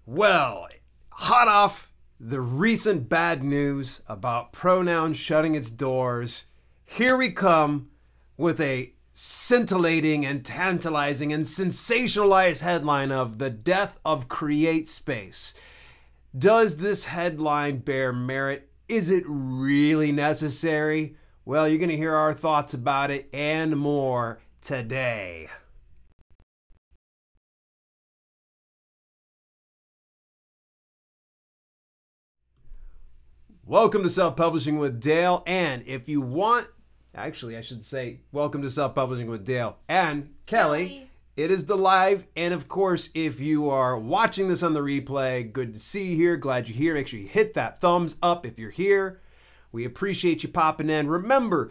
Well, hot off the recent bad news about Pronoun shutting its doors, here we come with a scintillating and tantalizing and sensationalized headline of the death of CreateSpace. Does this headline bear merit? Is it really necessary? Well, you're going to hear our thoughts about it and more today. Welcome to Self-Publishing with Dale, and if you want, actually I should say welcome to Self-Publishing with Dale and Kelly. It is the live, and of course, if you are watching this on the replay, good to see you here, glad you're here. Make sure you hit that thumbs up if you're here. We appreciate you popping in. Remember,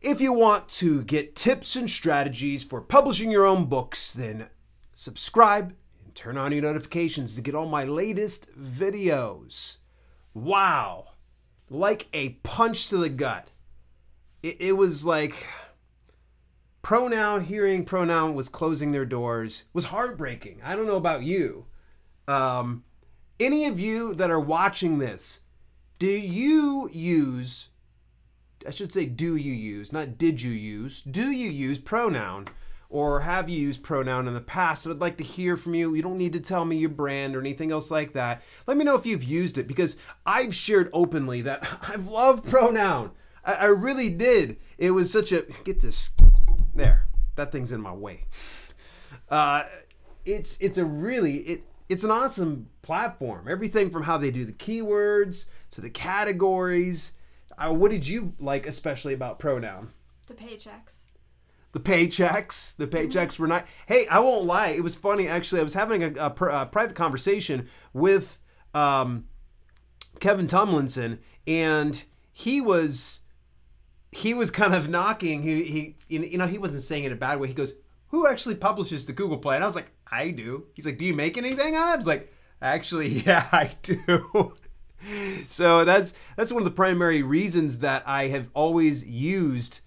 if you want to get tips and strategies for publishing your own books, then subscribe and turn on your notifications to get all my latest videos. Wow. Like a punch to the gut. It was like hearing Pronoun was closing their doors was heartbreaking. I don't know about you. Any of you that are watching this, do you use, I should say do you use, not did you use Pronoun? Or have you used Pronoun in the past? So I'd like to hear from you. You don't need to tell me your brand or anything else like that. Let me know if you've used it, because I've shared openly that I've loved Pronoun. I really did. It was such a, get this, there, that thing's in my way. It's an awesome platform. Everything from how they do the keywords to the categories. What did you like especially about Pronoun? The paychecks. The paychecks were not. Hey, I won't lie. It was funny, actually. I was having a private conversation with Kevin Tomlinson, and he was kind of knocking. He wasn't saying it in a bad way. He goes, "Who actually publishes the Google Play?" And I was like, "I do." He's like, "Do you make anything on it?" I was like, "Actually, yeah, I do." So that's one of the primary reasons that I have always used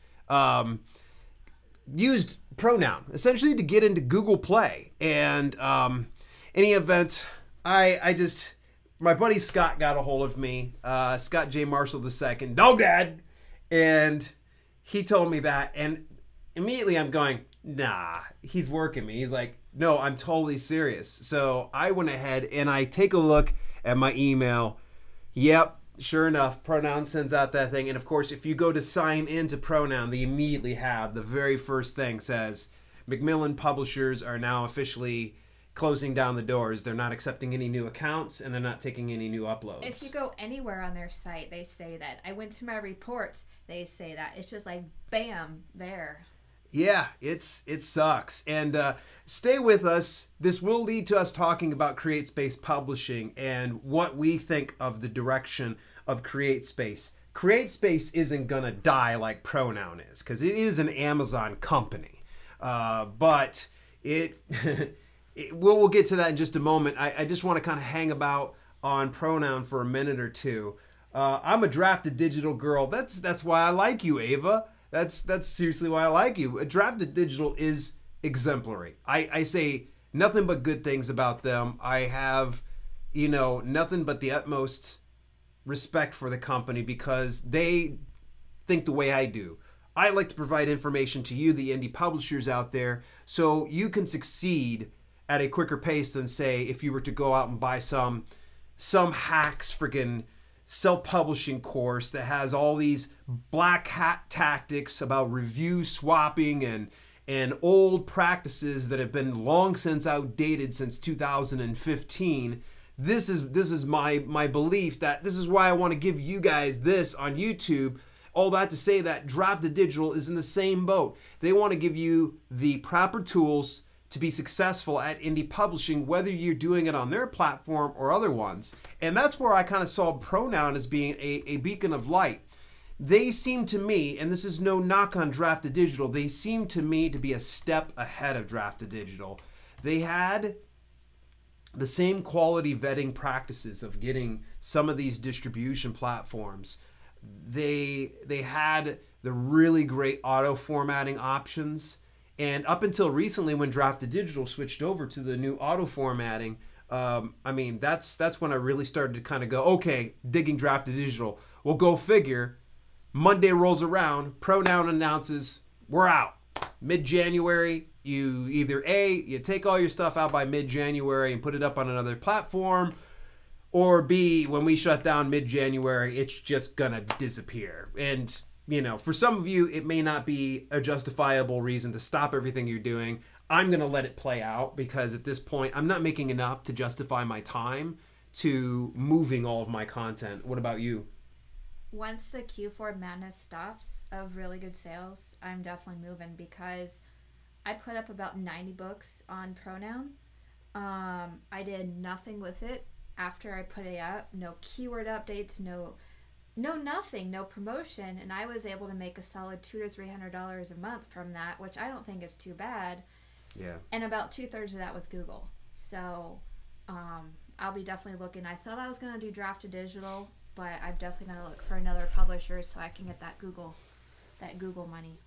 Pronoun, essentially to get into Google Play. And any event, my buddy Scott got a hold of me, Scott J. Marshall II, Dog Dad, and he told me that, and immediately I'm going, nah, he's working me. He's like, no, I'm totally serious. So I went ahead and I take a look at my email. Yep. Sure enough, Pronoun sends out that thing. And of course, if you go to sign into Pronoun, they immediately have the very first thing says, Macmillan Publishers are now officially closing down the doors. They're not accepting any new accounts, and they're not taking any new uploads. If you go anywhere on their site, they say that. I went to my reports, they say that. It's just like, bam, there. Yeah, it sucks. And stay with us. This will lead to us talking about CreateSpace Publishing and what we think of the direction of CreateSpace. CreateSpace isn't going to die like Pronoun is, because it is an Amazon company. But we'll get to that in just a moment. I just want to kind of hang about on Pronoun for a minute or two. I'm a drafted digital girl. That's why I like you, Ava. That's seriously why I like you. Drafted Digital is exemplary. I say nothing but good things about them. I have, nothing but the utmost respect for the company because they think the way I do. I like to provide information to you, the indie publishers out there, so you can succeed at a quicker pace than, say, if you were to go out and buy some hacks freaking self-publishing course that has all these black hat tactics about review swapping and old practices that have been long since outdated since 2015. This is my belief that this is why I want to give you guys this on YouTube. All that to say that Drafted Digital is in the same boat. They want to give you the proper tools to be successful at indie publishing, whether you're doing it on their platform or other ones. And that's where I kind of saw Pronoun as being a beacon of light. They seem to me, and this is no knock on Drafted Digital, they seem to me to be a step ahead of Drafted Digital. They had the same quality vetting practices of getting some of these distribution platforms. They had the really great auto formatting options. And up until recently, when Drafted Digital switched over to the new auto formatting, I mean, that's when I really started to kind of go, okay, digging drafted digital. Well, go figure. Monday rolls around, Pronoun announces, we're out. Mid-January, you either you take all your stuff out by mid-January and put it up on another platform, or B, when we shut down mid-January, it's just gonna disappear. And, you know, for some of you, it may not be a justifiable reason to stop everything you're doing. I'm gonna let it play out because at this point, I'm not making enough to justify my time to moving all of my content. What about you? Once the Q4 madness stops of really good sales, I'm definitely moving because I put up about 90 books on Pronoun. I did nothing with it after I put it up. No keyword updates, no nothing, no promotion, and I was able to make a solid $200 to $300 a month from that, which I don't think is too bad. Yeah. And about 2/3 of that was Google. So I'll be definitely looking. I thought I was going to do drafted digital, but I'm definitely going to look for another publisher so I can get that Google money.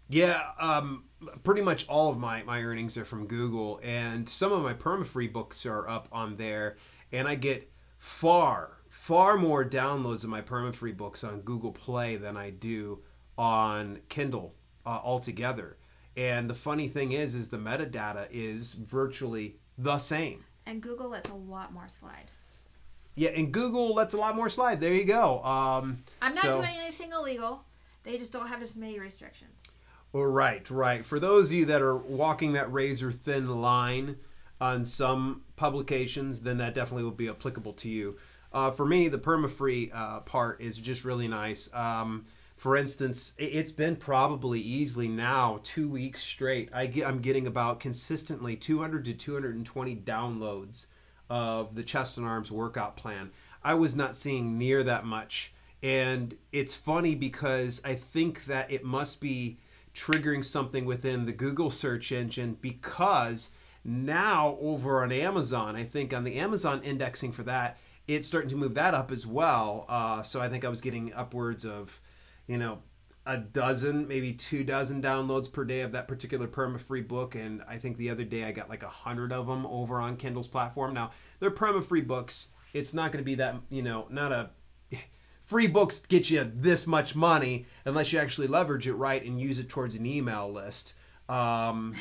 Yeah, pretty much all of my earnings are from Google, and some of my perma-free books are up on there, and I get far more downloads of my perma-free books on Google Play than I do on Kindle altogether. And the funny thing is the metadata is virtually the same. And Google lets a lot more slide. Yeah, and Google lets a lot more slide. There you go. I'm not doing anything illegal. They just don't have as many restrictions. Right. For those of you that are walking that razor-thin line on some publications, then that definitely will be applicable to you. For me, the perma-free part is just really nice. For instance, it's been probably easily now 2 weeks straight. I'm getting about consistently 200 to 220 downloads of the Chest and Arms workout plan. I was not seeing near that much. And it's funny because I think that it must be triggering something within the Google search engine, because now over on Amazon, I think on the Amazon indexing for that, it's starting to move that up as well. So I think I was getting upwards of, a dozen, maybe 24 downloads per day of that particular perma-free book. And I think the other day I got like 100 of them over on Kindle's platform. Now, they're perma-free books. It's not going to be that, not a... Free books get you this much money unless you actually leverage it right and use it towards an email list. So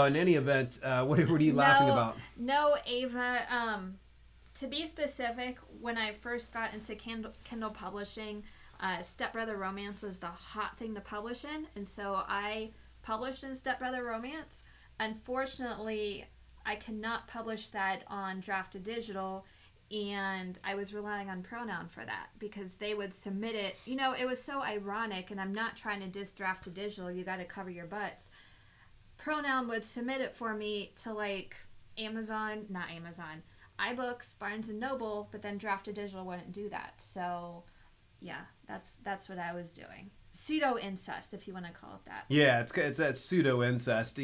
in any event, what are you laughing about? No, Ava. To be specific, when I first got into Kindle publishing, Stepbrother Romance was the hot thing to publish in. And so I published in Stepbrother Romance. Unfortunately, I cannot publish that on drafted digital. And I was relying on Pronoun for that because they would submit it. It was so ironic, and I'm not trying to diss draft to digital. You got to cover your butts. Pronoun would submit it for me to not Amazon, iBooks, Barnes and Noble, but then draft to digital wouldn't do that. So, yeah, that's what I was doing. Pseudo incest, if you want to call it that. Yeah, it's that pseudo incest.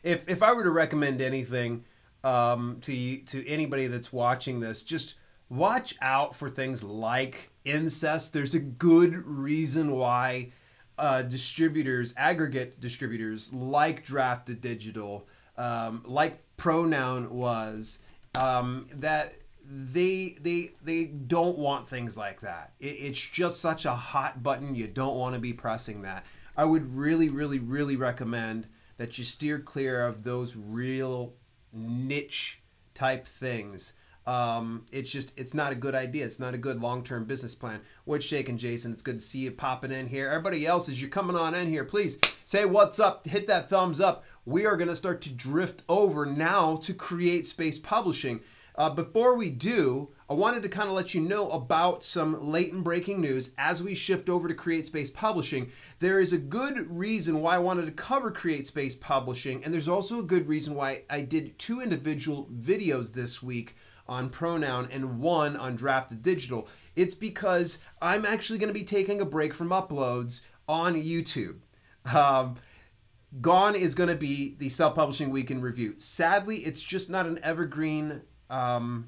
If I were to recommend anything to anybody that's watching this, just watch out for things like incest. There's a good reason why aggregate distributors like Drafted Digital, like Pronoun was, that they don't want things like that. It's just such a hot button. You don't want to be pressing that. I would really, really, really recommend that you steer clear of those real niche type things. It's not a good idea. It's not a good long-term business plan. What's shaking, Jason? It's good to see you popping in here. Everybody else, as you're coming on in here, please say what's up, hit that thumbs up. We are going to start to drift over now to CreateSpace Publishing. Before we do, I wanted to kind of let you know about some latent breaking news as we shift over to CreateSpace Publishing. There is a good reason why I wanted to cover CreateSpace Publishing, and there's also a good reason why I did 2 individual videos this week on Pronoun and 1 on Drafted Digital. It's because I'm actually going to be taking a break from uploads on YouTube. Gone is going to be the Self-Publishing Week in Review. Sadly, it's just not an evergreen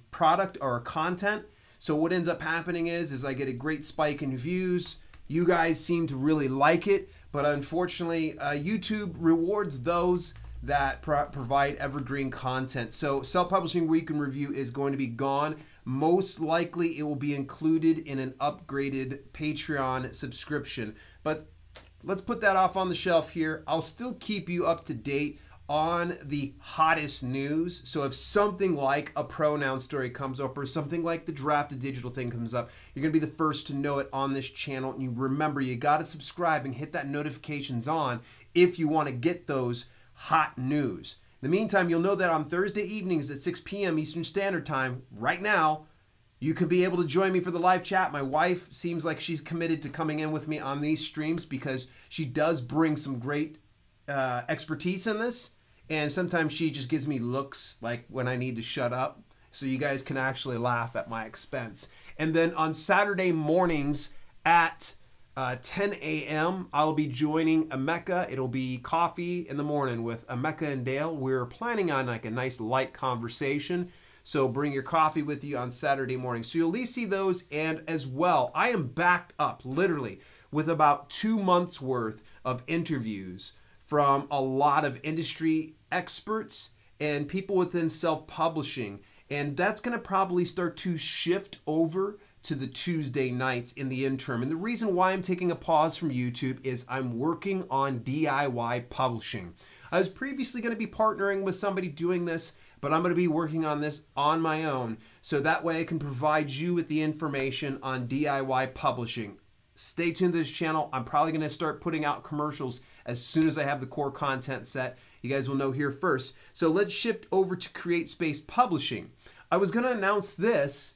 product or content. So what ends up happening is I get a great spike in views. You guys seem to really like it, but unfortunately, YouTube rewards those that provide evergreen content. So Self-Publishing Week in Review is going to be gone. Most likely it will be included in an upgraded Patreon subscription. But let's put that off on the shelf here. I'll still keep you up to date on the hottest news. So if something like a Pronoun story comes up or something like the drafted digital thing comes up, you're going to be the first to know it on this channel. And you remember, you got to subscribe and hit that notifications on if you want to get those hot news. In the meantime, you'll know that on Thursday evenings at 6 p.m. Eastern Standard Time, right now, you could be able to join me for the live chat. My wife seems like she's committed to coming in with me on these streams because she does bring some great expertise in this. And sometimes she just gives me looks like when I need to shut up. So you guys can actually laugh at my expense. And then on Saturday mornings at 10 a.m., I'll be joining Emeka. It'll be coffee in the morning with Emeka and Dale. We're planning on like a nice light conversation. So bring your coffee with you on Saturday morning. So you'll at least see those. And as well, I am backed up literally with about 2 months worth of interviews from a lot of industry experts and people within self-publishing. And that's going to probably start to shift over to the Tuesday nights in the interim. And the reason why I'm taking a pause from YouTube is I'm working on DIY publishing. I was previously going to be partnering with somebody doing this, but I'm going to be working on this on my own. So that way I can provide you with the information on DIY publishing. Stay tuned to this channel. I'm probably going to start putting out commercials as soon as I have the core content set. You guys will know here first. So let's shift over to CreateSpace Publishing. I was going to announce this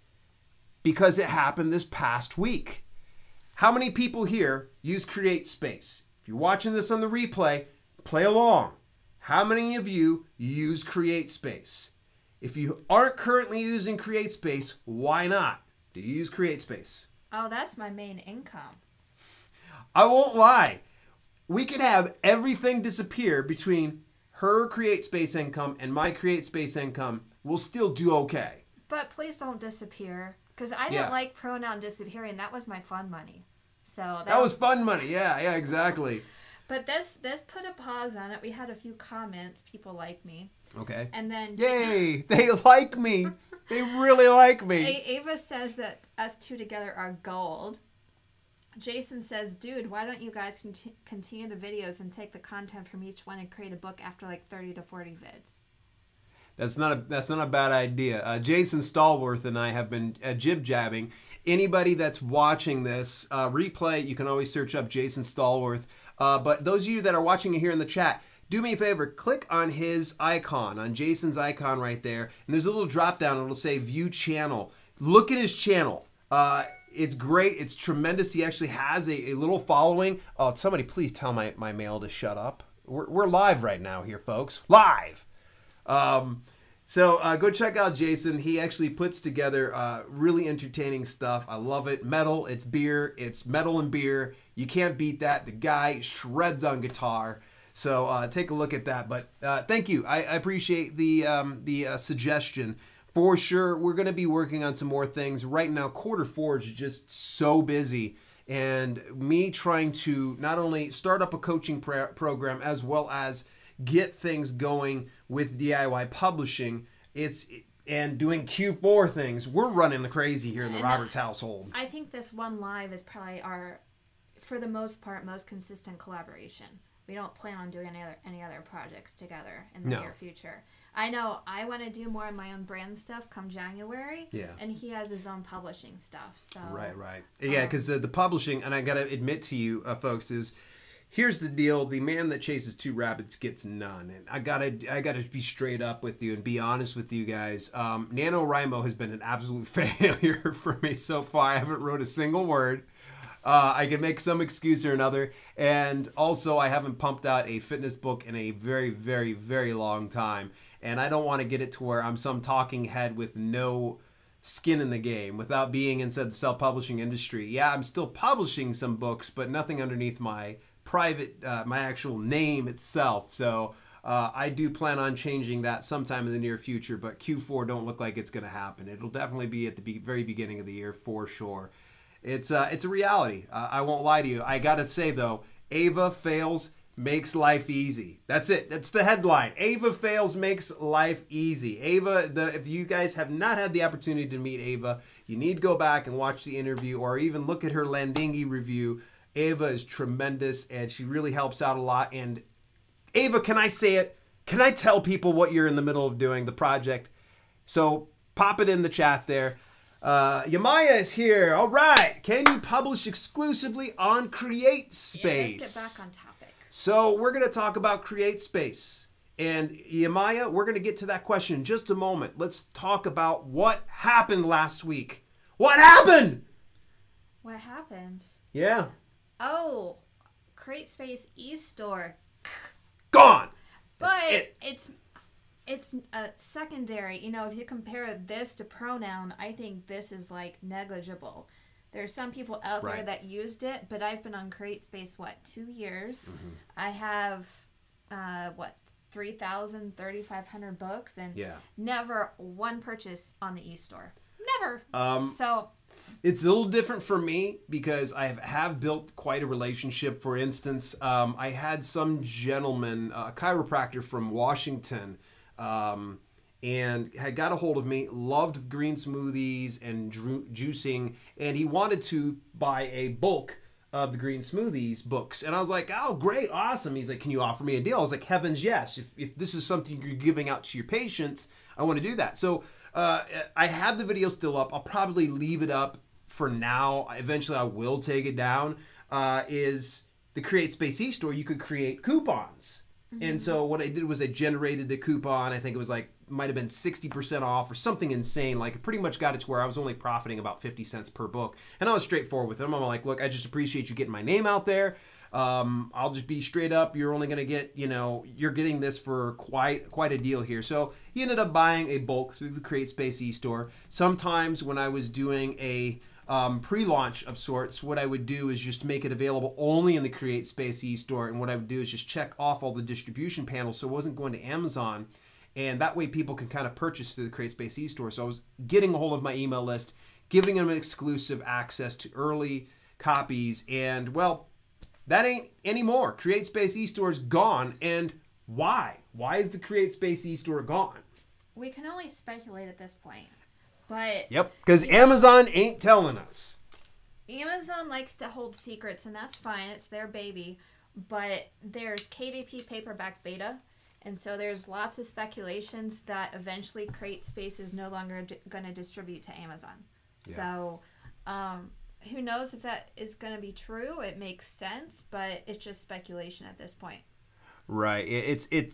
because it happened this past week. How many people here use CreateSpace? If you're watching this on the replay, play along. How many of you use CreateSpace? If you aren't currently using CreateSpace, why not? Do you use CreateSpace? Oh, that's my main income. I won't lie. We could have everything disappear between her CreateSpace income and my CreateSpace income. We'll still do okay. But please don't disappear, because I didn't like Pronoun disappearing. That was my fun money. So that was fun money. Yeah, exactly. But this put a pause on it. We had a few comments. People like me. Okay. And then yay, they like me. They really like me. Ava says that us two together are gold. Jason says, dude, why don't you guys continue the videos and take the content from each one and create a book after like 30 to 40 vids? That's not a bad idea. Jason Stallworth and I have been jib-jabbing. Anybody that's watching this replay, you can always search up Jason Stallworth. But those of you that are watching it here in the chat, do me a favor, click on his icon, on Jason's icon right there, and there's a little drop down, it'll say View Channel. Look at his channel. It's great, it's tremendous. He actually has a little following. Oh, somebody please tell my mail to shut up. We're live right now here, folks. Live! So go check out Jason. He actually puts together really entertaining stuff. I love it. Metal, it's beer, it's metal and beer. You can't beat that. The guy shreds on guitar. So take a look at that. But thank you. I appreciate the suggestion. For sure, we're going to be working on some more things. Right now, Q4 is just so busy. And me trying to not only start up a coaching program as well as get things going with DIY publishing, and doing Q4 things. We're running crazy here in the Roberts household. I think this one live is probably our, for the most part, most consistent collaboration. We don't plan on doing any other projects together in the near future. I know I want to do more of my own brand stuff come January. Yeah. And he has his own publishing stuff. So right. Yeah, because the publishing, and I got to admit to you, folks, is here's the deal: the man that chases two rabbits gets none. And I gotta be straight up with you and be honest with you guys. NaNoWriMo has been an absolute failure for me so far. I haven't wrote a single word. I can make some excuse or another. And also, I haven't pumped out a fitness book in a very, very, very long time. And I don't want to get it to where I'm some talking head with no skin in the game without being inside the self-publishing industry. Yeah, I'm still publishing some books, but nothing underneath my private, my actual name itself. So I do plan on changing that sometime in the near future, but Q4 don't look like it's going to happen. It'll definitely be at the very beginning of the year for sure. It's a reality. I won't lie to you. I got to say though, Ava fails makes life easy. That's it. That's the headline. Ava fails makes life easy. Ava, if you guys have not had the opportunity to meet Ava, you need to go back and watch the interview or even look at her Landingi review. Ava is tremendous and she really helps out a lot. And Ava, can I say it? Can I tell people what you're in the middle of doing, the project? So pop it in the chat there. Yamaya is here. All right. Can you publish exclusively on CreateSpace? Yeah, let's get back on topic. So we're going to talk about CreateSpace. And Yamaya, we're going to get to that question in just a moment. Let's talk about what happened last week. What happened? What happened? Yeah. Oh, CreateSpace e-store. Gone. But That's it's secondary. You know, if you compare this to Pronoun, I think this is like negligible. There's some people out there that used it, but I've been on CreateSpace, 2 years? Mm-hmm. I have, 3,000, 3,500 books, and never one purchase on the e-store. Never. So it's a little different for me because I have built quite a relationship. For instance, I had some gentleman, a chiropractor from Washington, and had got a hold of me, loved green smoothies and juicing, and he wanted to buy a bulk of the green smoothies books. And I was like, oh, great, awesome. He's like, can you offer me a deal? I was like, heavens, yes. If this is something you're giving out to your patients, I want to do that. So I have the video still up. I'll probably leave it up for now. Eventually, I will take it down. Is the CreateSpace e-store, you could create coupons. Mm-hmm. And so what I did was I generated the coupon. I think it was like, might have been 60% off or something insane. Like, it pretty much got it to where I was only profiting about 50 cents per book. And I was straightforward with him. I'm like, look, I just appreciate you getting my name out there. I'll just be straight up. You're only going to get, you're getting this for quite a deal here. So he ended up buying a bulk through the CreateSpace e-store. Sometimes when I was doing a pre-launch of sorts, what I would do is just make it available only in the CreateSpace e-store. And what I would do is just check off all the distribution panels so it wasn't going to Amazon. And that way people can kind of purchase through the CreateSpace e-store. So I was getting a hold of my email list, giving them exclusive access to early copies. And, well, that ain't anymore. CreateSpace e-store is gone. And why? Why is the CreateSpace e-store gone? We can only speculate at this point. But yep, because Amazon ain't telling us. Amazon likes to hold secrets, and that's fine. It's their baby. But there's KDP paperback beta, and so there's lots of speculations that eventually CreateSpace is no longer going to distribute to Amazon. Yeah. So who knows if that is going to be true? It makes sense, but it's just speculation at this point. Right.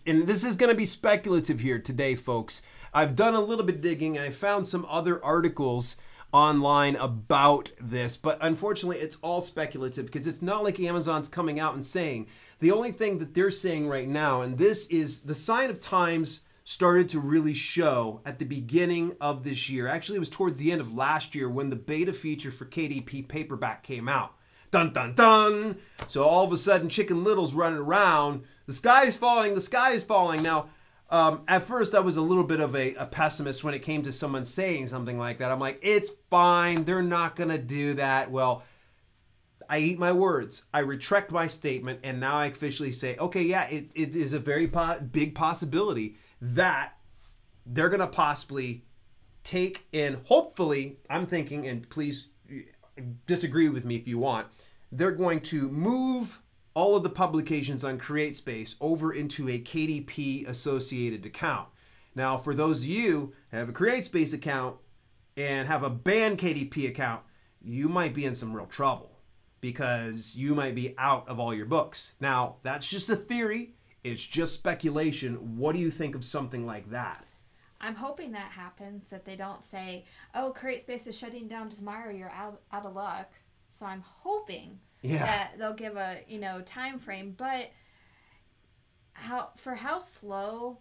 And this is going to be speculative here today, folks. I've done a little bit of digging and I found some other articles online about this, but unfortunately it's all speculative because it's not like Amazon's coming out and saying. The only thing that they're saying right now, and this is the sign of times started to really show at the beginning of this year. Actually, it was towards the end of last year when the beta feature for KDP paperback came out. Dun, dun, dun. So all of a sudden, Chicken Little's running around. The sky is falling. The sky is falling. Now, at first, I was a little bit of a pessimist when it came to someone saying something like that. I'm like, it's fine. They're not going to do that. Well, I eat my words. I retract my statement. And now I officially say, okay, yeah, it is a very big possibility that they're going to possibly take in, hopefully, I'm thinking, and please disagree with me if you want, they're going to move all of the publications on CreateSpace over into a KDP associated account. Now, for those of you who have a CreateSpace account and have a banned KDP account, you might be in some real trouble because you might be out of all your books. Now, that's just a theory. It's just speculation. What do you think of something like that? I'm hoping that happens, that they don't say, oh, CreateSpace is shutting down tomorrow, you're out of luck. So I'm hoping that they'll give a, time frame. But how slow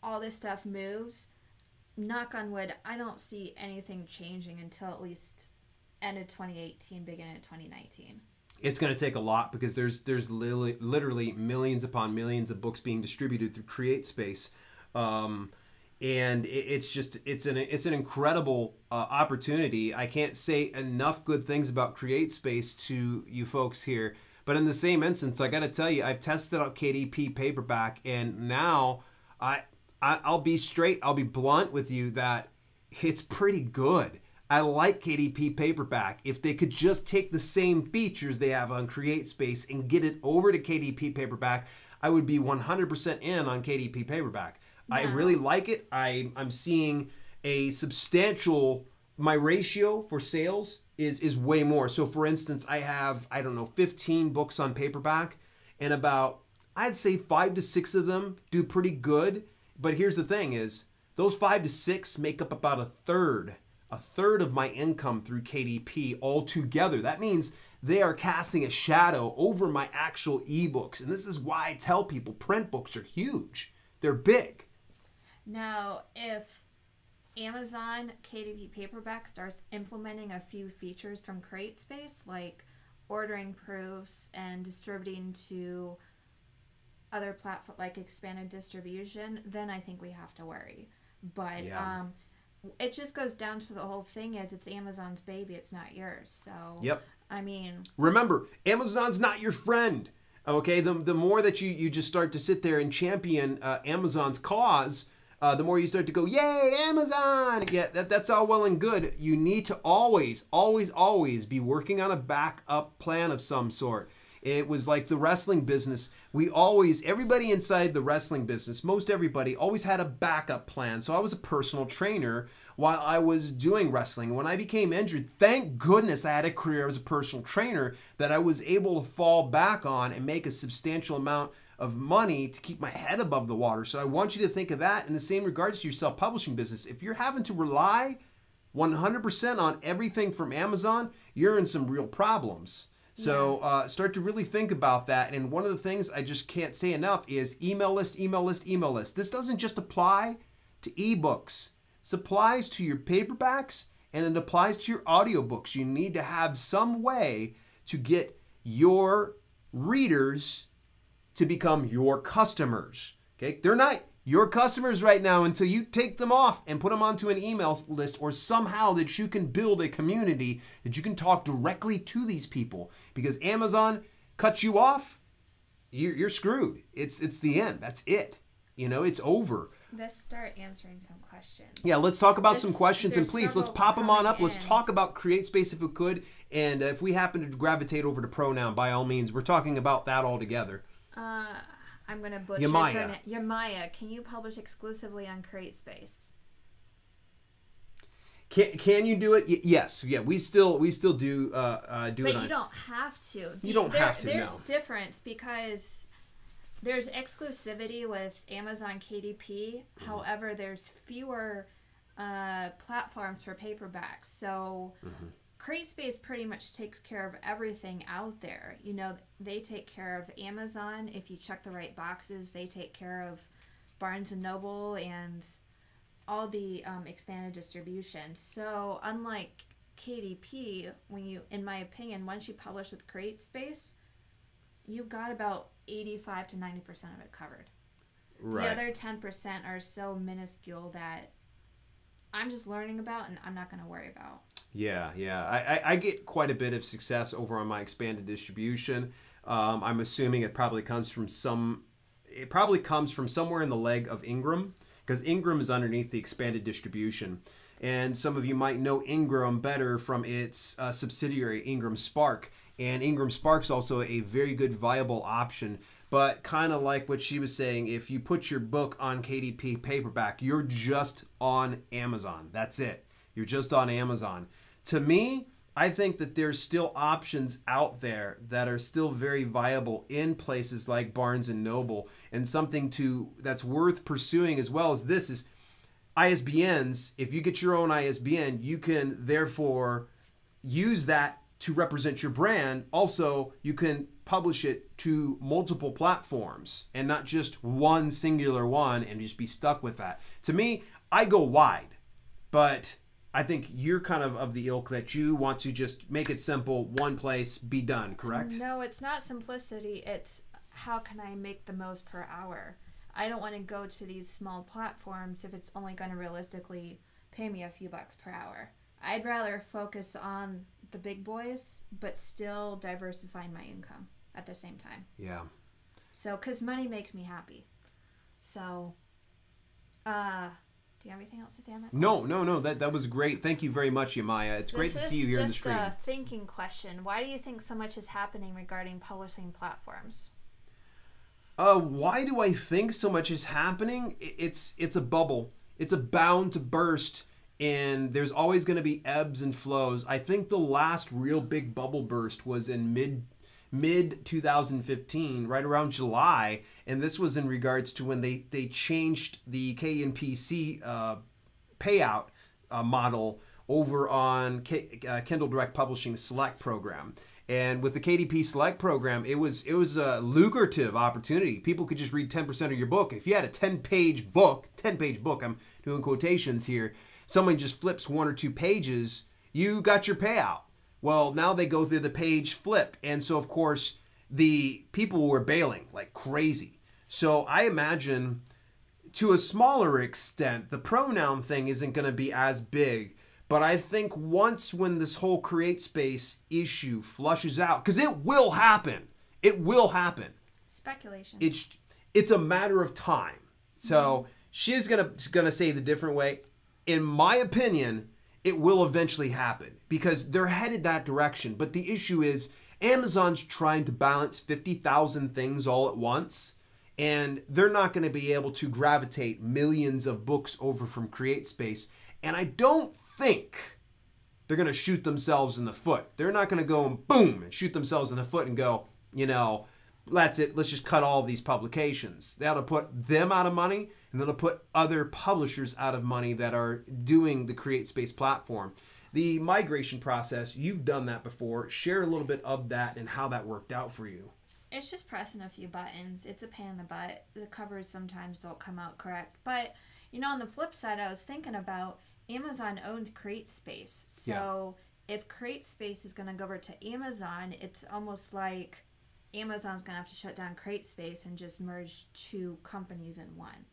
all this stuff moves, knock on wood, I don't see anything changing until at least end of 2018, beginning of 2019. It's going to take a lot because there's literally millions upon millions of books being distributed through CreateSpace. And it's an incredible opportunity. I can't say enough good things about CreateSpace to you folks here, But in the same instance, I got to tell you, I've tested out KDP paperback, and now I'll be straight, I'll be blunt with you that it's pretty good. I like KDP paperback. If they could just take the same features they have on CreateSpace and get it over to KDP paperback, I would be 100% in on KDP paperback. Yeah. I really like it. I'm seeing a substantial, my ratio for sales is way more. So for instance, I have, I don't know, 15 books on paperback, and about, I'd say 5 to 6 of them do pretty good. But here's the thing is, those 5 to 6 make up about a third of my income through KDP altogether. That means they are casting a shadow over my actual ebooks. And this is why I tell people print books are huge. They're big. Now, if Amazon KDP paperback starts implementing a few features from CreateSpace, like ordering proofs and distributing to other platforms like expanded distribution, then I think we have to worry. But yeah. It just goes down to the whole thing is it's Amazon's baby, it's not yours. So yep. I mean, remember, Amazon's not your friend. Okay, the more that you just start to sit there and champion Amazon's cause, the more you start to go, yay, Amazon! Yeah, that's all well and good. You need to always be working on a backup plan of some sort. It was like the wrestling business. Everybody inside the wrestling business, most everybody always had a backup plan. So I was a personal trainer while I was doing wrestling. When I became injured, thank goodness I had a career as a personal trainer that I was able to fall back on and make a substantial amount of money to keep my head above the water. So I want you to think of that in the same regards to your self-publishing business. If you're having to rely 100% on everything from Amazon, you're in some real problems. So start to really think about that. And one of the things I just can't say enough is email list, email list, email list. This doesn't just apply to ebooks. This applies to your paperbacks, and it applies to your audiobooks. You need to have some way to get your readers to become your customers. Okay? They're not your customers right now until you take them off and put them onto an email list, or somehow that you can build a community that you can talk directly to these people. Because Amazon cuts you off, you're screwed. It's the end. That's it. It's over. Let's start answering some questions. Yeah, let's talk about some questions, and please, let's pop them on up. Let's talk about CreateSpace if we could, and if we happen to gravitate over to Pronoun, by all means, we're talking about that all together. I'm going to butcher Yamaya. Can you publish exclusively on CreateSpace? Can you do it? Yes. Yeah, we still do do it. But you don't have to. You don't have to. There's difference because there's exclusivity with Amazon KDP. However, there's fewer platforms for paperbacks. So CreateSpace pretty much takes care of everything out there. They take care of Amazon. If you check the right boxes, they take care of Barnes & Noble and all the expanded distribution. So unlike KDP, in my opinion, once you publish with CreateSpace, you've got about 85 to 90% of it covered. Right. The other 10% are so minuscule that I'm just learning about and I'm not going to worry about. Yeah. I get quite a bit of success over on my expanded distribution. I'm assuming it probably comes from somewhere in the leg of Ingram, because Ingram is underneath the expanded distribution. And some of you might know Ingram better from its subsidiary, Ingram Spark. And Ingram Spark's also a very good, viable option. But kind of like what she was saying, if you put your book on KDP paperback, you're just on Amazon. That's it. You're just on Amazon. To me, I think that there's still options out there that are still very viable in places like Barnes & Noble. And something that's worth pursuing as well as this is ISBNs. If you get your own ISBN, you can therefore use that to represent your brand. Also, you can publish it to multiple platforms and not just one singular one and just be stuck with that. To me, I go wide, but I think you're kind of the ilk that you want to just make it simple, one place, be done, correct? No, it's not simplicity. It's how can I make the most per hour? I don't want to go to these small platforms if it's only going to realistically pay me a few bucks per hour. I'd rather focus on the big boys, but still diversifying my income. at the same time. Yeah. So, because money makes me happy. So, do you have anything else to say on that question? No. That was great. Thank you very much, Yamaya. It's great to see you here in the stream. This is just a thinking question. Why do you think so much is happening regarding publishing platforms? Why do I think so much is happening? It's a bubble. It's bound to burst, and there's always going to be ebbs and flows. I think the last real big bubble burst was in mid 2015, right around July, and this was in regards to when they changed the KNPC payout model over on Kindle Direct Publishing Select program. And with the KDP Select program, it was a lucrative opportunity. People could just read 10% of your book. If you had a 10-page book, I'm doing quotations here, someone just flips 1 or 2 pages, you got your payout. Well, now they go through the page flip. And so, of course, the people were bailing like crazy. So I imagine to a smaller extent, the pronoun thing isn't going to be as big. But I think when this whole CreateSpace issue flushes out, because it will happen. It will happen. Speculation. It's a matter of time. So she's gonna say the different way. In my opinion, it will eventually happen because they're headed that direction. But the issue is Amazon's trying to balance 50,000 things all at once. And they're not going to be able to gravitate millions of books over from CreateSpace. And I don't think they're going to shoot themselves in the foot. They're not going to go and boom and shoot themselves in the foot and go, that's it. Let's just cut all of these publications. That'll put them out of money, and that'll put other publishers out of money that are doing the CreateSpace platform. The migration process, you've done that before. Share a little bit of that and how that worked out for you. It's just pressing a few buttons. It's a pain in the butt. The covers sometimes don't come out correct. But, on the flip side, I was thinking about Amazon owns CreateSpace. So if CreateSpace is going to go over to Amazon, it's almost like Amazon's going to have to shut down CreateSpace and just merge 2 companies in one.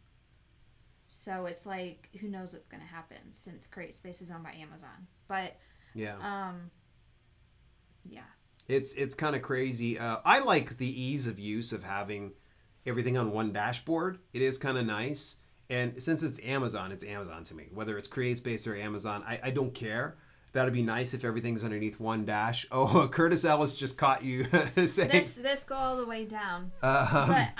So it's like, who knows what's going to happen since CreateSpace is owned by Amazon. But, yeah. It's kind of crazy. I like the ease of use of having everything on one dashboard. It is kind of nice. And since it's Amazon to me. Whether it's CreateSpace or Amazon, I don't care. That'd be nice if everything's underneath one dash. Oh, Curtis Ellis just caught you saying... This go all the way down. But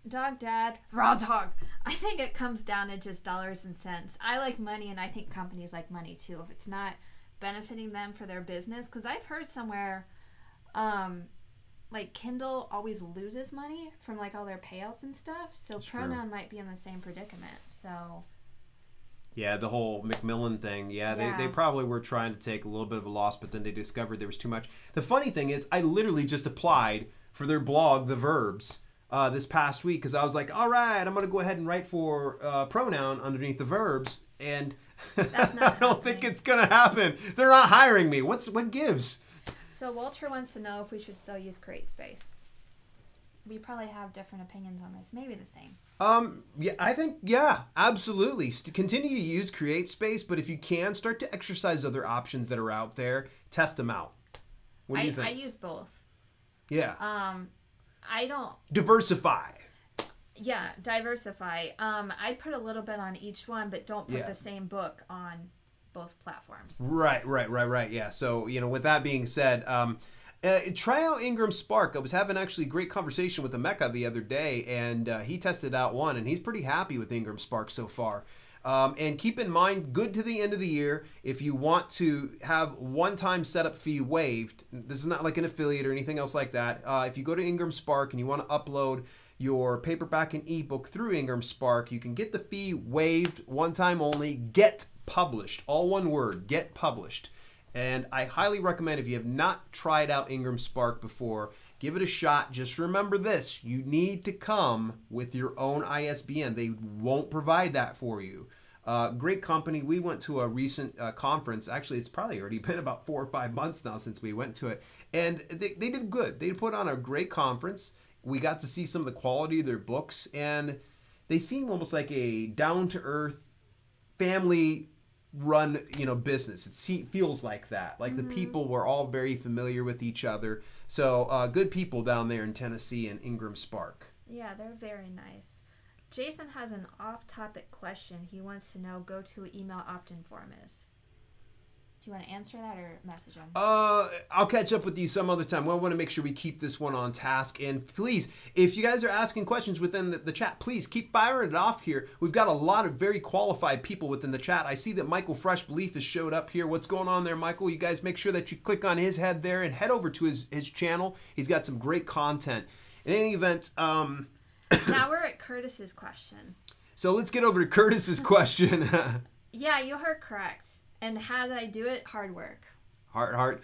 Dog Dad, raw dog. I think it comes down to just dollars and cents. I like money, and I think companies like money too. If it's not benefiting them for their business, because I've heard somewhere... like Kindle always loses money from like all their payouts and stuff, so that's Pronoun true. Might be in the same predicament. So yeah, the whole Macmillan thing, they probably were trying to take a little bit of a loss, but then they discovered there was too much. The funny thing is I literally just applied for their blog, The Verbs, this past week, because I was like, all right, I'm gonna go ahead and write for Pronoun underneath The Verbs, and that's not I don't think it's gonna happen. They're not hiring me. What gives? So Walter wants to know if we should still use CreateSpace. We probably have different opinions on this. Maybe the same. I think, absolutely. Continue to use CreateSpace, but if you can, start to exercise other options that are out there. Test them out. What do you think? I use both. Yeah. I don't... Diversify. Yeah, diversify. I'd put a little bit on each one, but don't put the same book on both platforms. Right. Yeah. So, with that being said, try out Ingram Spark. I was having actually a great conversation with Emeka the other day, and he tested out one, and he's pretty happy with Ingram Spark so far. And keep in mind, good to the end of the year, if you want to have one-time setup fee waived, this is not like an affiliate or anything else like that. If you go to Ingram Spark and you want to upload your paperback and ebook through Ingram Spark, you can get the fee waived, one time only, get published. All one word, get published. And I highly recommend, if you have not tried out Ingram Spark before, give it a shot. Just remember this, you need to come with your own ISBN. They won't provide that for you. Great company. We went to a recent conference. Actually, it's probably already been about 4 or 5 months now since we went to it. And they did good. They put on a great conference. We got to see some of the quality of their books, and they seem almost like a down-to-earth, family-run, business. It feels like that. Like the people were all very familiar with each other. So good people down there in Tennessee and Ingram Spark. Yeah, they're very nice. Jason has an off-topic question. He wants to know go-to email opt-in form is. Do you want to answer that or message him? I'll catch up with you some other time. Well, I want to make sure we keep this one on task. And please, if you guys are asking questions within the chat, please keep firing it off here. We've got a lot of very qualified people within the chat. I see that Michael Fresh Belief has showed up here. What's going on there, Michael? You guys make sure that you click on his head there and head over to his channel. He's got some great content. In any event, now we're at Curtis's question. So let's get over to Curtis's question. Yeah, you heard correct. And how did I do it? Hard work. Heart.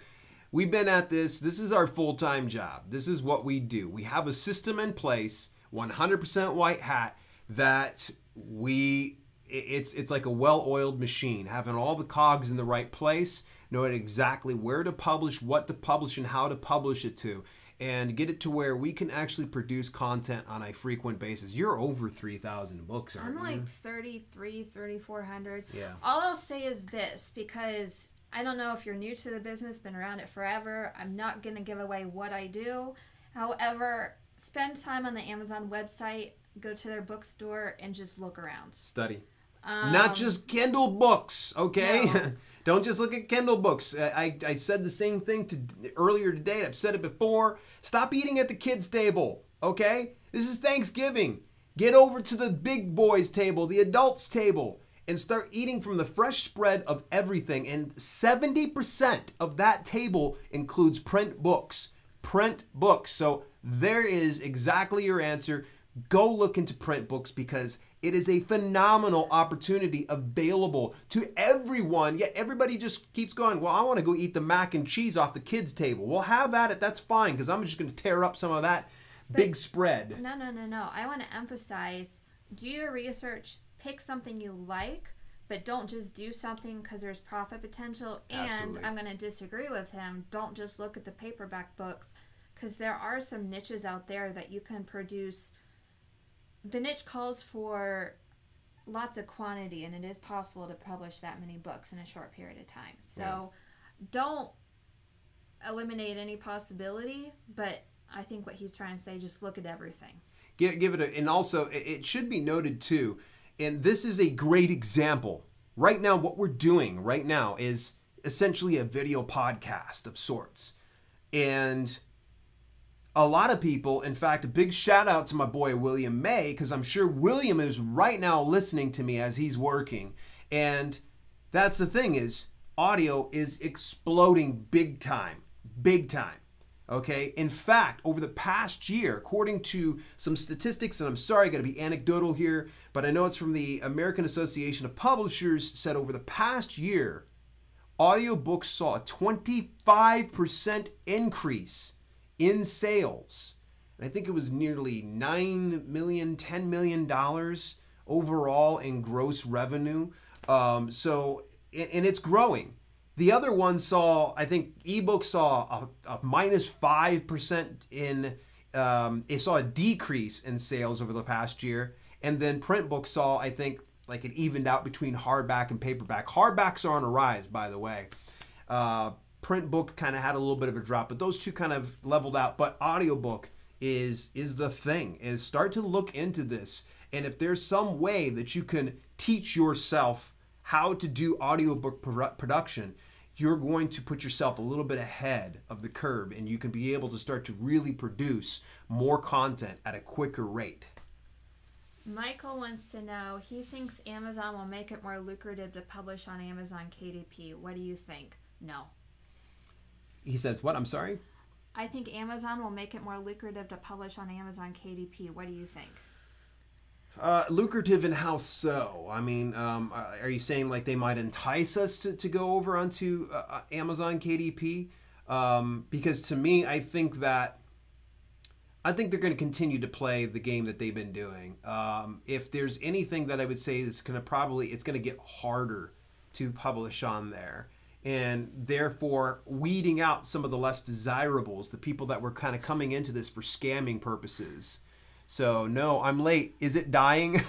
We've been at this. This is our full-time job. This is what we do. We have a system in place, 100% white hat, that it's like a well-oiled machine, having all the cogs in the right place, knowing exactly where to publish, what to publish, and how to publish it to, and get it to where we can actually produce content on a frequent basis. You're over 3,000 books, aren't you? I'm like 3,400. Yeah. All I'll say is this, because I don't know if you're new to the business, been around it forever. I'm not going to give away what I do. However, spend time on the Amazon website, go to their bookstore, and just look around. Study. Not just Kindle books, okay? No. Don't just look at Kindle books. I said the same thing earlier today. I've said it before. Stop eating at the kids' table, okay? This is Thanksgiving. Get over to the big boys' table, the adults' table, and start eating from the fresh spread of everything. And 70% of that table includes print books. Print books. So there is exactly your answer. Go look into print books because it is a phenomenal opportunity available to everyone. Yet everybody just keeps going, well, I want to go eat the mac and cheese off the kids' table. Well, have at it. That's fine because I'm just going to tear up some of that big spread. No. I want to emphasize, do your research, pick something you like, but don't just do something because there's profit potential. And Absolutely. I'm going to disagree with him. Don't just look at the paperback books because there are some niches out there that you can produce. The niche calls for lots of quantity, and it is possible to publish that many books in a short period of time. So don't eliminate any possibility, but I think what he's trying to say, just look at everything. Give it and also it should be noted too, and this is a great example. Right now, what we're doing right now is essentially a video podcast of sorts. And a lot of people, in fact, a big shout out to my boy William May, because I'm sure William is right now listening to me as he's working. And that's the thing is, audio is exploding big time. Big time. Okay? In fact, over the past year, according to some statistics, and I'm sorry, I got to be anecdotal here, but I know it's from the American Association of Publishers, said over the past year, audiobooks saw a 25% increase in sales. And I think it was nearly $9 million, $10 million overall in gross revenue. And it's growing. The other one saw, I think ebooks saw a minus 5% in, it saw a decrease in sales over the past year. And then print books saw, I think, like it evened out between hardback and paperback. Hardbacks are on a rise, by the way. Print book kind of had a little bit of a drop, but those two kind of leveled out. But audiobook is the thing, is start to look into this. And if there's some way that you can teach yourself how to do audiobook production, you're going to put yourself a little bit ahead of the curve and you can be able to start to really produce more content at a quicker rate. Michael wants to know, he thinks Amazon will make it more lucrative to publish on Amazon KDP. What do you think? No. He says, what? I'm sorry? I think Amazon will make it more lucrative to publish on Amazon KDP. What do you think? Lucrative and how so? I mean, are you saying like they might entice us to go over onto Amazon KDP? Because to me, I think they're going to continue to play the game that they've been doing. If there's anything that I would say is going to it's going to get harder to publish on there. And therefore weeding out some of the less desirables, the people that were kind of coming into this for scamming purposes. So no, I'm late. Is it dying?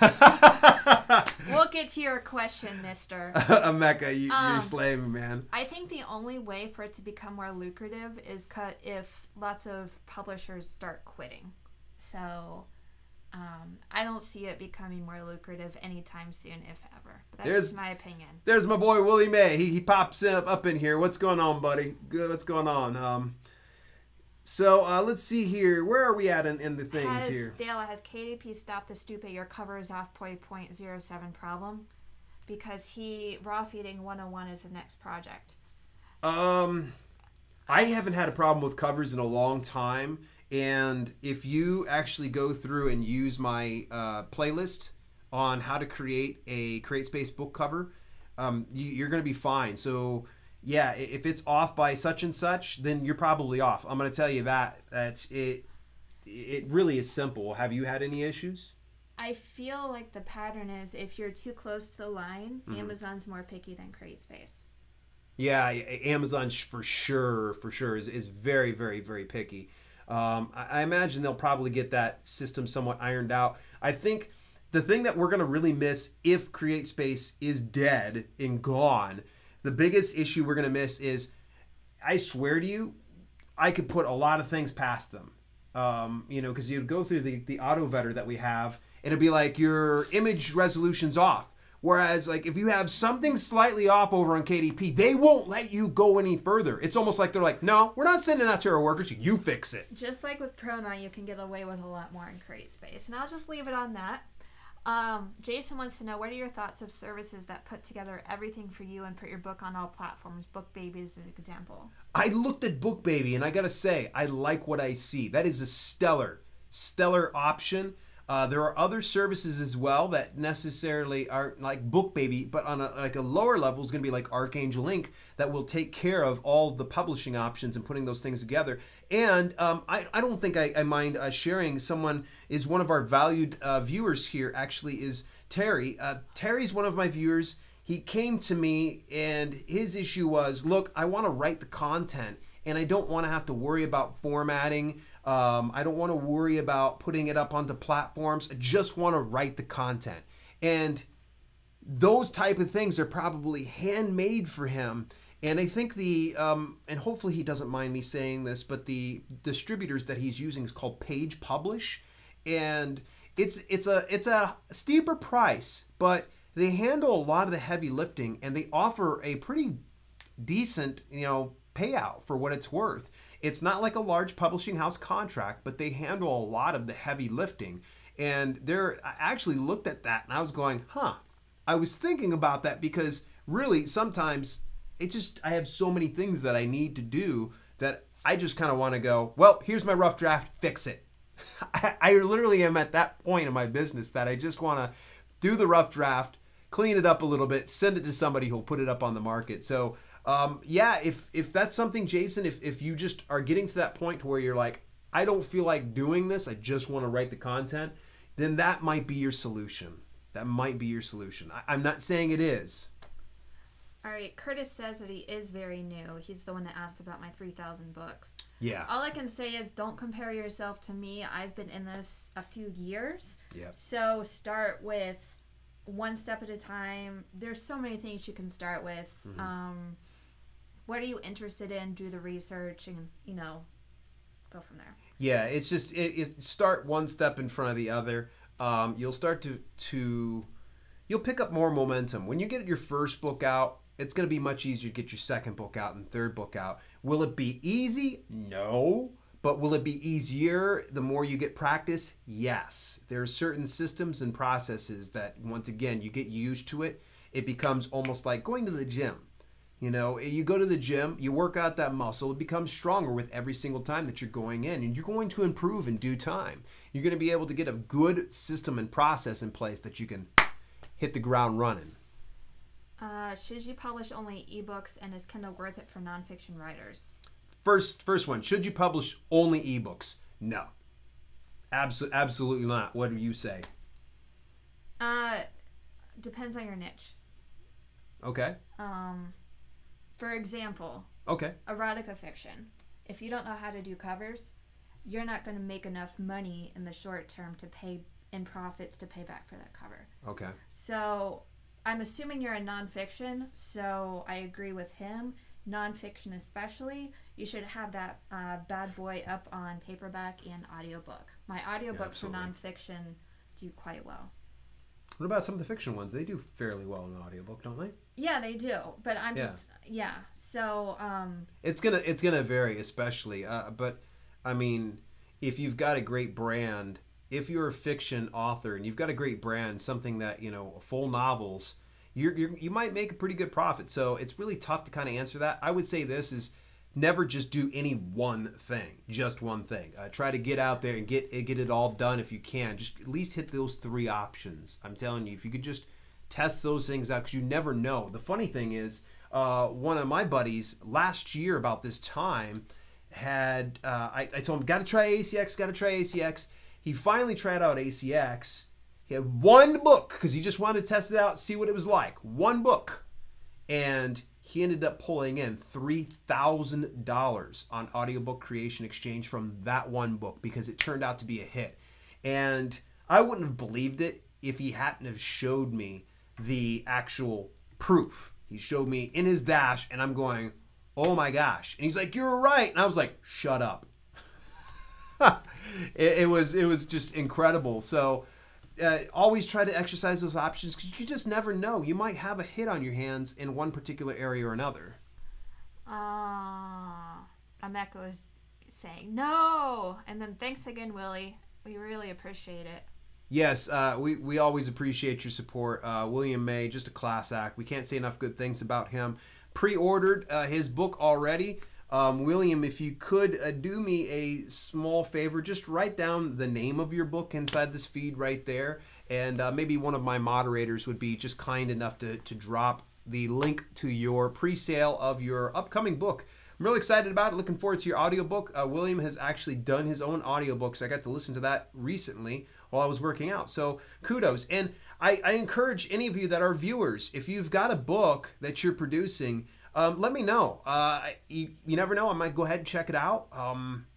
We'll get to your question, mister. Mecca, you're slaving, man. I think the only way for it to become more lucrative is if lots of publishers start quitting. So I don't see it becoming more lucrative anytime soon, if ever. But that's just my opinion. There's my boy Willie May. He pops up in here. What's going on, buddy? Good. What's going on? So let's see here. Where are we at in the things here? Dale, has KDP stopped the stupid your cover is off 0.07 problem? Because raw feeding 101 is the next project. I haven't had a problem with covers in a long time. And if you actually go through and use my playlist on how to create a CreateSpace book cover, you're going to be fine. So yeah, if it's off by such and such, then you're probably off. I'm going to tell you that. It really is simple. Have you had any issues? I feel like the pattern is if you're too close to the line, Amazon's more picky than CreateSpace. Yeah, Amazon for sure is very, very, very picky. I imagine they'll probably get that system somewhat ironed out. I think the thing that we're going to really miss if CreateSpace is dead and gone, the biggest issue we're going to miss is, I swear to you, I could put a lot of things past them. Because you'd go through the auto vetter that we have, and it'd be like your image resolution's off. Whereas, like, if you have something slightly off over on KDP, they won't let you go any further. It's almost like they're like, no, we're not sending that to our workers. You fix it. Just like with Pronoun, you can get away with a lot more in CreateSpace. And I'll just leave it on that. Jason wants to know, what are your thoughts of services that put together everything for you and put your book on all platforms? BookBaby is an example. I looked at BookBaby, and I got to say, I like what I see. That is a stellar option. There are other services as well that necessarily aren't like BookBaby, but on a lower level is going to be like Archangel Ink that will take care of all the publishing options and putting those things together. And I don't think I mind sharing. Someone is one of our valued viewers here, actually, is Terry. Terry's one of my viewers. He came to me and his issue was, look, I want to write the content and I don't want to have to worry about formatting. I don't want to worry about putting it up onto platforms. I just want to write the content. And those type of things are probably handmade for him. And I think and hopefully he doesn't mind me saying this, but the distributors that he's using is called Page Publish. And it's a steeper price, but they handle a lot of the heavy lifting and they offer a pretty decent, payout for what it's worth. It's not like a large publishing house contract, but they handle a lot of the heavy lifting. And I actually looked at that and I was going, I was thinking about that because really sometimes I have so many things that I need to do that I just kind of want to go, well, here's my rough draft, fix it. I literally am at that point in my business that I just want to do the rough draft, clean it up a little bit, send it to somebody who'll put it up on the market. So yeah, if that's something, Jason, if you just are getting to that point where you're like, I don't feel like doing this, I just want to write the content, then that might be your solution. That might be your solution. I'm not saying it is. All right, Curtis says that he is very new. He's the one that asked about my 3,000 books. Yeah. All I can say is don't compare yourself to me. I've been in this a few years. Yeah. So start with one step at a time. There's so many things you can start with. Mm-hmm. What are you interested in? Do the research and, go from there. Yeah, it's just, start one step in front of the other. You'll start you'll pick up more momentum. When you get your first book out, it's going to be much easier to get your second book out and third book out. Will it be easy? No. But will it be easier the more you get practice? Yes. There are certain systems and processes that, once again, you get used to it. It becomes almost like going to the gym. You go to the gym, you work out that muscle, it becomes stronger with every single time that you're going in, and you're going to improve in due time. You're going to be able to get a good system and process in place that you can hit the ground running. Should you publish only ebooks, and is Kindle worth it for nonfiction writers? First one, should you publish only ebooks? No. Absolutely not. What do you say? Depends on your niche. Okay. For example, okay, erotica fiction. If you don't know how to do covers, you're not going to make enough money in the short term to pay in profits to pay back for that cover. Okay. So I'm assuming you're a nonfiction, so I agree with him. Nonfiction especially, you should have that bad boy up on paperback and audiobook. My audiobooks for nonfiction do quite well. What about some of the fiction ones? They do fairly well in audiobook, don't they? Yeah, they do. But I'm just So it's gonna vary, especially. But I mean, if you've got a great brand, if you're a fiction author and you've got a great brand, something that, you know, full novels, you might make a pretty good profit. So it's really tough to kind of answer that. I would say this is never just do any one thing, just one thing. Try to get out there and get it all done if you can. Just at least hit those 3 options. I'm telling you, if you could just test those things out, because you never know. The funny thing is, one of my buddies last year about this time had, I told him, got to try ACX. He finally tried out ACX. He had one book because he just wanted to test it out, see what it was like. One book. And he ended up pulling in $3,000 on audiobook creation exchange from that one book because it turned out to be a hit. And I wouldn't have believed it if he hadn't have showed me the actual proof. He showed me in his dash, and I'm going, oh my gosh. And he's like, you're right. And I was like, shut up. It was just incredible. So always try to exercise those options, because you just never know. You might have a hit on your hands in one particular area or another. Ameko is saying no. And then thanks again, Willie. We really appreciate it. Yes, we always appreciate your support. William May, just a class act. We can't say enough good things about him. Pre-ordered his book already. William, if you could do me a small favor, just write down the name of your book inside this feed right there. And maybe one of my moderators would be just kind enough to drop the link to your pre-sale of your upcoming book. I'm really excited about it. Looking forward to your audiobook. William has actually done his own audiobook, so I got to listen to that recently while I was working out. So kudos. And I encourage any of you that are viewers, if you've got a book that you're producing, let me know. You never know. I might go ahead and check it out.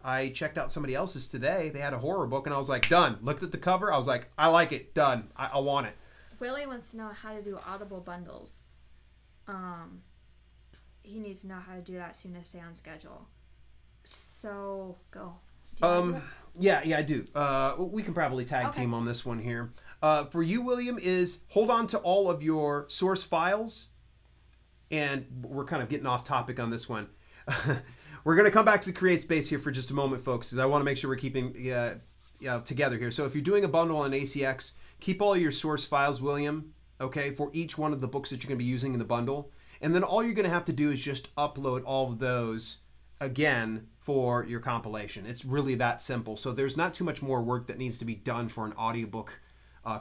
I checked out somebody else's today. They had a horror book, and I was like, done. Looked at the cover. I was like, I like it. Done. I want it. Willie wants to know how to do Audible bundles. He needs to know how to do that soon to stay on schedule. So, go. Yeah, I do. We can probably tag team on this one here. For you, William, is hold on to all of your source files. And we're kind of getting off topic on this one. We're going to come back to the CreateSpace here for just a moment, folks, because I want to make sure we're keeping together here. So if you're doing a bundle on ACX, keep all your source files, William, okay, for each one of the books that you're going to be using in the bundle. And then all you're going to have to do is just upload all of those again for your compilation. It's really that simple. So there's not too much more work that needs to be done for an audiobook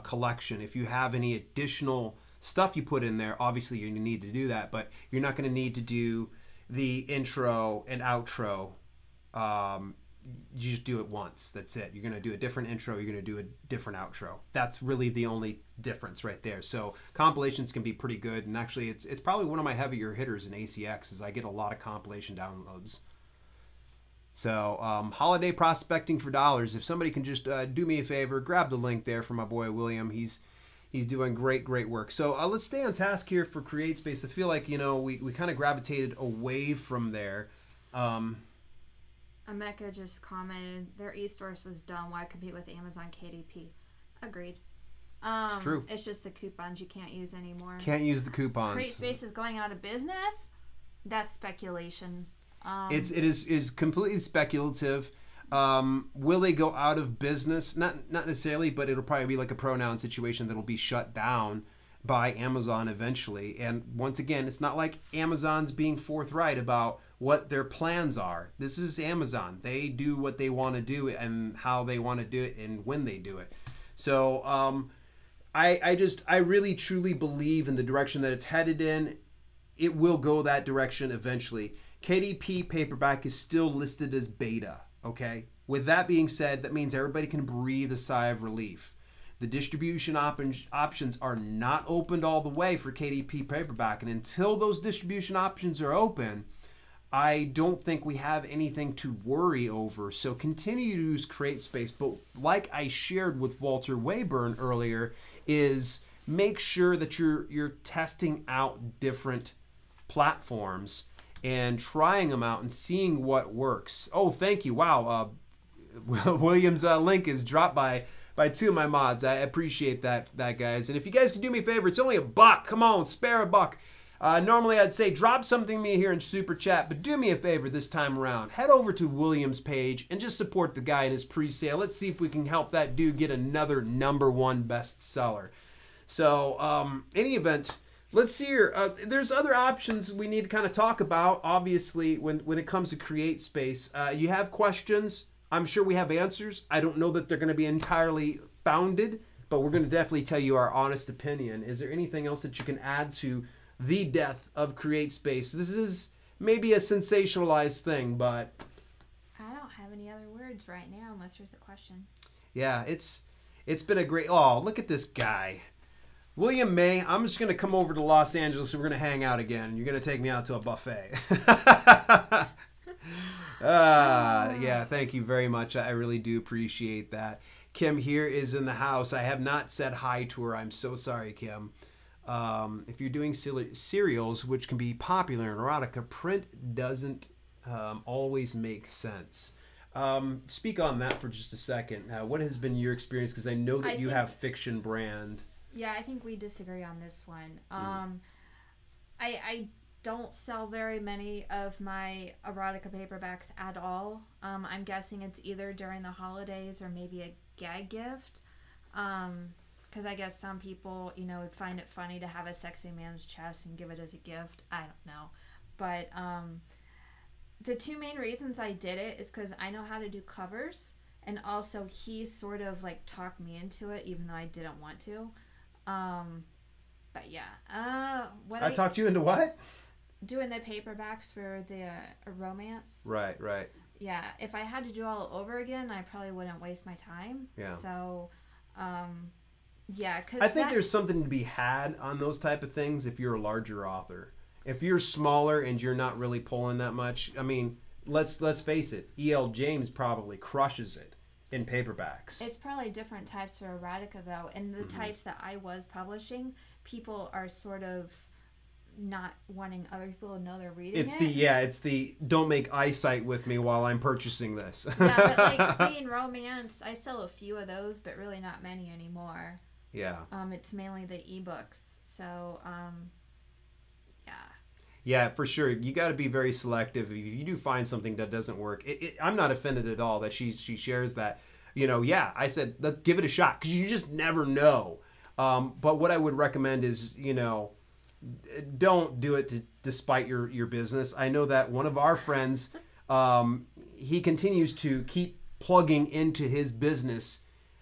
collection. If you have any additional stuff you put in there, obviously you need to do that, but you're not going to need to do the intro and outro. You just do it once. That's it. You're going to do a different intro. You're going to do a different outro. That's really the only difference right there. So compilations can be pretty good, and actually it's probably one of my heavier hitters in ACX is I get a lot of compilation downloads. So holiday prospecting for dollars. If somebody can just do me a favor, grab the link there for my boy William. He's doing great work. So let's stay on task here for CreateSpace. I feel like, you know, we kind of gravitated away from there. Ameka just commented, their eStores was dumb. Why compete with Amazon KDP? Agreed. It's true. It's just the coupons you can't use anymore. Can't use the coupons. CreateSpace is going out of business? That's speculation. It is completely speculative. Will they go out of business? Not necessarily, but it'll probably be like a Pronoun situation that'll be shut down by Amazon eventually. And once again, it's not like Amazon's being forthright about what their plans are. This is Amazon. They do what they want to do and how they want to do it and when they do it. So I really truly believe in the direction that it's headed in. It will go that direction eventually. KDP paperback is still listed as beta. Okay. With that being said, that means everybody can breathe a sigh of relief. The distribution options are not opened all the way for KDP paperback, and until those distribution options are open, I don't think we have anything to worry over. So continue to use CreateSpace. But like I shared with Walter Wayburn earlier, is make sure that you're testing out different platforms and trying them out and seeing what works. Oh, thank you. Wow. William's link is dropped by two of my mods. I appreciate that, guys. And if you guys can do me a favor, it's only $1. Come on, spare $1. Normally I'd say drop something to me here in Super Chat, but do me a favor this time around. Head over to William's page and just support the guy in his pre-sale. Let's see if we can help that dude get another #1 bestseller. So, any event, let's see here. There's other options we need to kind of talk about. Obviously, when it comes to CreateSpace, you have questions. I'm sure we have answers. I don't know that they're going to be entirely founded, but we're going to definitely tell you our honest opinion. Is there anything else that you can add to the death of CreateSpace? This is maybe a sensationalized thing, but I don't have any other words right now unless there's a question. Yeah, it's been a great... Oh, look at this guy. William May, I'm just going to come over to Los Angeles and we're going to hang out again. You're going to take me out to a buffet. Yeah, thank you very much. I really do appreciate that. Kim here is in the house. I have not said hi to her. I'm so sorry, Kim. If you're doing serials, which can be popular in erotica, print doesn't always make sense. Speak on that for just a second. What has been your experience? Because I know that you have fiction brand. Yeah, I think we disagree on this one. I don't sell very many of my erotica paperbacks at all. I'm guessing it's either during the holidays or maybe a gag gift. Because I guess some people, would find it funny to have a sexy man's chest and give it as a gift. I don't know. But the two main reasons I did it is because I know how to do covers. And also he sort of talked me into it even though I didn't want to. But yeah. I talked you into what? Doing the paperbacks for the romance. Right. Yeah. If I had to do all over again, I probably wouldn't waste my time. Yeah. So, yeah. I think there's something to be had on those type of things if you're a larger author. If you're smaller and you're not really pulling that much, I mean, let's face it. E.L. James probably crushes it in paperbacks. It's probably different types of erotica though, and the types that I was publishing, people are sort of not wanting other people to know they're reading it. It's the don't make eyesight with me while I'm purchasing this. Yeah, but clean romance, I sell a few of those, but really not many anymore. Yeah. It's mainly the ebooks. So, yeah. Yeah, for sure. You got to be very selective. If you do find something that doesn't work, I'm not offended at all that she shares that. Yeah, I said, let's give it a shot because you just never know. But what I would recommend is, don't do it despite your business. I know that one of our friends, he continues to keep plugging into his business,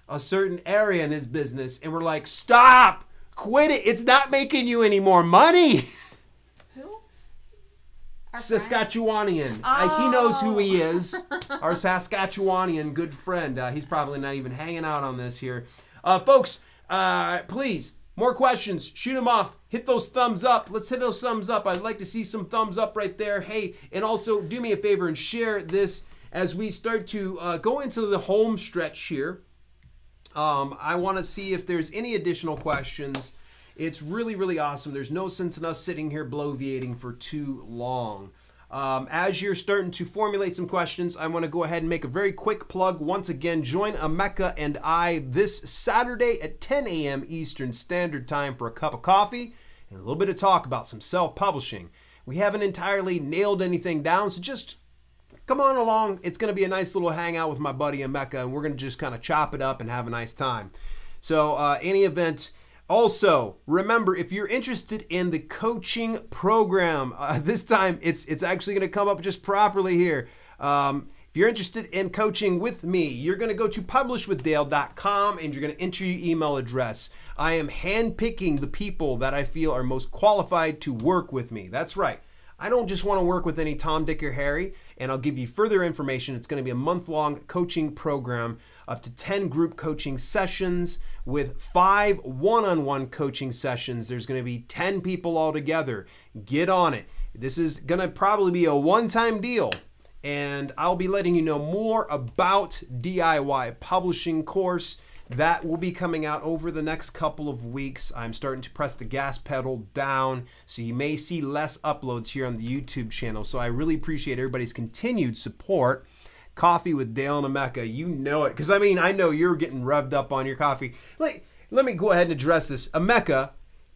a certain area in his business, and we're like, stop, quit it. It's not making you any more money. Saskatchewanian. Oh. He knows who he is. Our Saskatchewanian good friend. He's probably not even hanging out on this here. Folks, please, more questions. Shoot them off. Hit those thumbs up. Let's hit those thumbs up. I'd like to see some thumbs up right there. Hey, and also do me a favor and share this as we start to go into the home stretch here. I want to see if there's any additional questions. It's really, really awesome. There's no sense in us sitting here bloviating for too long. As you're starting to formulate some questions, I want to go ahead and make a very quick plug. Once again, join Emeka and I this Saturday at 10 a.m. Eastern Standard Time for a cup of coffee and a little bit of talk about some self-publishing. We haven't entirely nailed anything down, so just come on along. It's going to be a nice little hangout with my buddy Emeka, and we're going to just kind of chop it up and have a nice time. So, any event... Also, remember, if you're interested in the coaching program, this time it's actually going to come up just properly here. If you're interested in coaching with me, you're going to go to publishwithdale.com and you're going to enter your email address. I am handpicking the people that I feel are most qualified to work with me. That's right. I don't just want to work with any Tom, Dick, or Harry, and I'll give you further information. It's going to be a month-long coaching program, up to 10 group coaching sessions with 5 one-on-one coaching sessions. There's going to be 10 people all together. Get on it. This is going to probably be a one-time deal, and I'll be letting you know more about DIY publishing course. That will be coming out over the next couple of weeks. I'm starting to press the gas pedal down, so you may see less uploads here on the YouTube channel. So I really appreciate everybody's continued support. Coffee with Dale and Emeka, you know it. Because, I mean, I know you're getting revved up on your coffee. Let me go ahead and address this. Emeka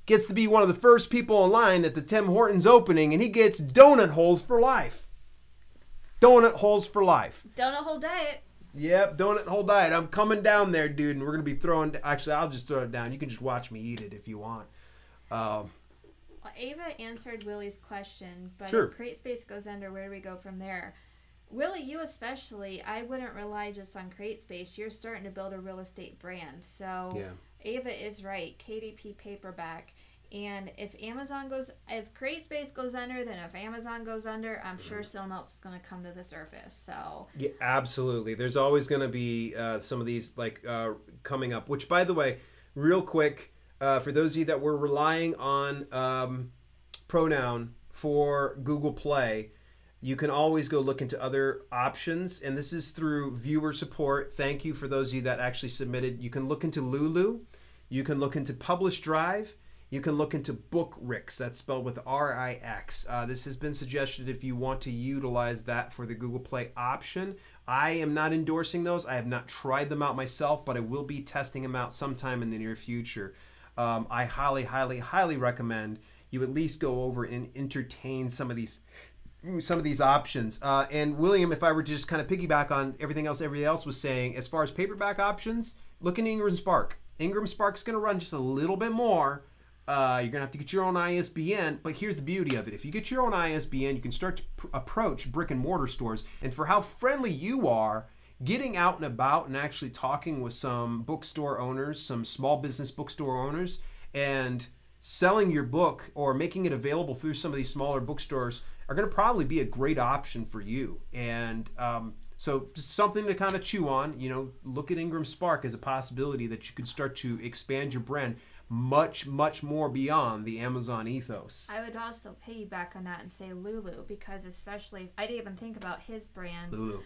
gets to be one of the first people online at the Tim Hortons opening, and he gets donut holes for life. Donut holes for life. Donut hole diet. Yep, donut hole diet. I'm coming down there, dude, and we're going to be throwing... Actually, I'll just throw it down. You can just watch me eat it if you want. Well, Ava answered Willie's question, but sure. If CreateSpace goes under, where do we go from there? Willie, you especially, I wouldn't rely just on CreateSpace. You're starting to build a real estate brand. So yeah. Ava is right. KDP paperback. And if CreateSpace goes under, then if Amazon goes under, I'm sure someone else is going to come to the surface. So yeah, absolutely. There's always going to be some of these coming up. Which, by the way, real quick, for those of you that were relying on Pronoun for Google Play, you can always go look into other options, and this is through viewer support. Thank you for those of you that actually submitted. You can look into Lulu. You can look into Publish Drive. You can look into Bookrix. That's spelled with R-I-X. This has been suggested if you want to utilize that for the Google Play option. I am not endorsing those. I have not tried them out myself, but I will be testing them out sometime in the near future. I highly, highly, highly recommend you at least go over and entertain some of these options. And William, if I were to just kind of piggyback on everything else everybody else was saying, as far as paperback options, look at Ingram Spark. Ingram Spark's going to run just a little bit more. You're going to have to get your own ISBN, but here's the beauty of it. If you get your own ISBN, you can start to approach brick and mortar stores. And for how friendly you are, getting out and about and actually talking with some bookstore owners, some small business bookstore owners, and selling your book or making it available through some of these smaller bookstores are going to probably be a great option for you. And so just something to kind of chew on. Look at Ingram Spark as a possibility that you could start to expand your brand much, much more beyond the Amazon ethos. I would also piggyback on that and say Lulu, because especially, I didn't even think about his brand. Lulu.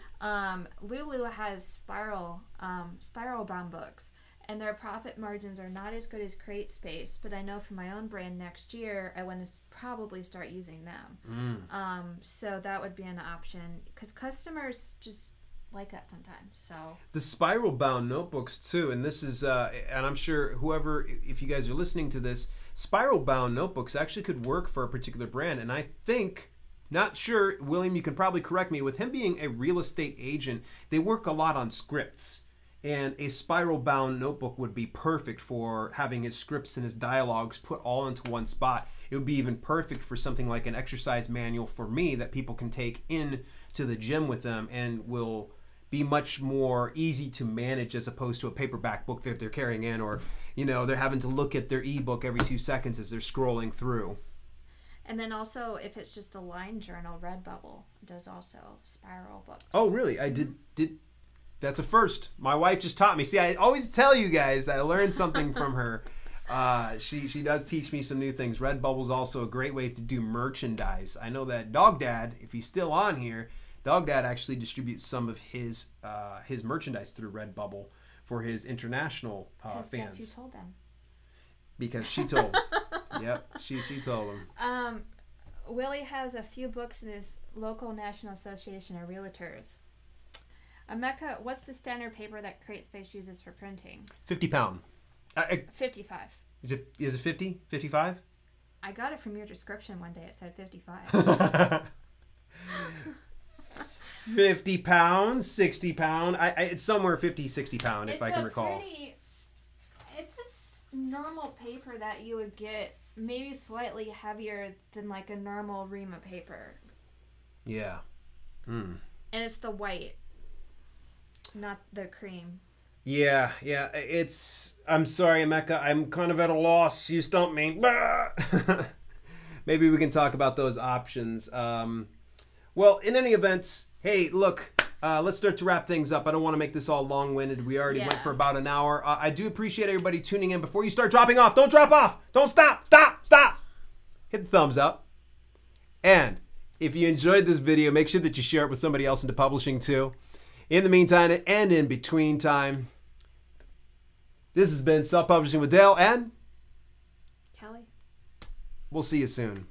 Lulu has spiral bound books, and their profit margins are not as good as CreateSpace, but I know for my own brand next year, I want to probably start using them. So that would be an option, because customers just like that sometimes. So the spiral bound notebooks too, and this is and I'm sure whoever, if you guys are listening to this, spiral bound notebooks actually could work for a particular brand. And I think, not sure, William, you can probably correct me, with him being a real estate agent, they work a lot on scripts, and a spiral bound notebook would be perfect for having his scripts and his dialogues put all into one spot. It would be even perfect for something like an exercise manual for me that people can take in to the gym with them, and will be much more easy to manage as opposed to a paperback book that they're carrying in, or they're having to look at their ebook every 2 seconds as they're scrolling through. And then also, if it's just a line journal, Redbubble does also spiral books. Oh, really? I did. That's a first. My wife just taught me. See, I always tell you guys I learned something from her. She does teach me some new things. Redbubble's also a great way to do merchandise. I know that Dog Dad, if he's still on here, Dog Dad actually distributes some of his merchandise through Redbubble for his international fans. Guess you told them. Because she told. Yep, she told them. Willie has a few books in his local National Association of Realtors. Emeka, what's the standard paper that CreateSpace uses for printing? 50 pound. 55. Is it 50? 55? I got it from your description one day. It said 55. 50 pounds, 60 pound. It's somewhere 50, 60 pound, if I can recall. It's a normal paper that you would get, maybe slightly heavier than like a normal Rima paper. Yeah. And it's the white, not the cream. Yeah. I'm sorry, Emeka. I'm kind of at a loss. You stumped me. Maybe we can talk about those options. Well, in any event, hey, look, let's start to wrap things up. I don't want to make this all long-winded. We already went for about an hour. I do appreciate everybody tuning in. Before you start dropping off, don't drop off. Don't stop. Hit the thumbs up. And if you enjoyed this video, make sure that you share it with somebody else into publishing too. In the meantime, and in between time, this has been Self-Publishing with Dale and Kelly. we'll see you soon.